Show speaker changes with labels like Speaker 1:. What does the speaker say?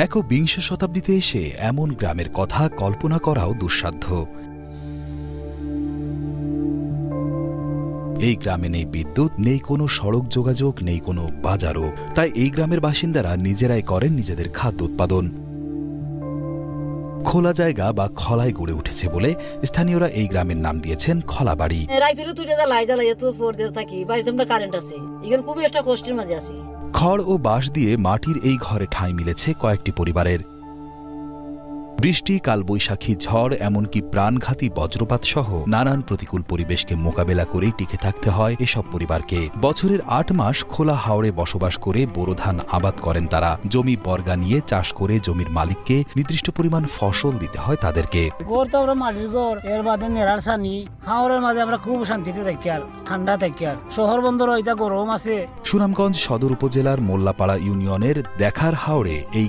Speaker 1: একবিংশ শতাব্দীতে এসে এমন গ্রামের কথা কল্পনা করাও দুঃসাধ্য। এই গ্রামে নেই বিদ্যুৎ, নেই কোনো সড়ক যোগাযোগ, নেই কোনো বাজারও। তাই এই গ্রামের বাসিন্দারা নিজেরাই করেন নিজেদের খাদ্য উৎপাদন। খোলা জায়গা বা খলায় গড়ে উঠেছে বলে স্থানীয়রা এই গ্রামের নাম দিয়েছেন খলাবাড়ি। খড় ও বাঁশ দিয়ে মাটির এই ঘরে ঠাঁই মিলেছে কয়েকটি পরিবারের। বৃষ্টি, কালবৈশাখী, ঝড়, এমনকি প্রাণঘাতী বজ্রপাত সহ নানান প্রতিকূল পরিবেশকে মোকাবেলা করেই টিকে থাকতে হয় এসব পরিবারকে। বছরের ৮ মাস খোলা হাওরে বসবাস করে বোরো ধান আবাদ করেন তারা। জমি বর্গা নিয়ে চাষ করে জমির মালিককে নির্দিষ্ট পরিমাণ ফসল দিতে হয় তাদেরকে।
Speaker 2: গড় তো আমরা মাটির গড়, এর বাদে নেড়ার ছানি, হাওরের মাঝে আমরা খুব শান্তিতে থাকি আর ঠান্ডা থাকি আর শহর বন্দর ওইটা গরম আছে।
Speaker 1: সুনামগঞ্জ সদর উপজেলার মোল্লাপাড়া ইউনিয়নের দেখার হাওরে এই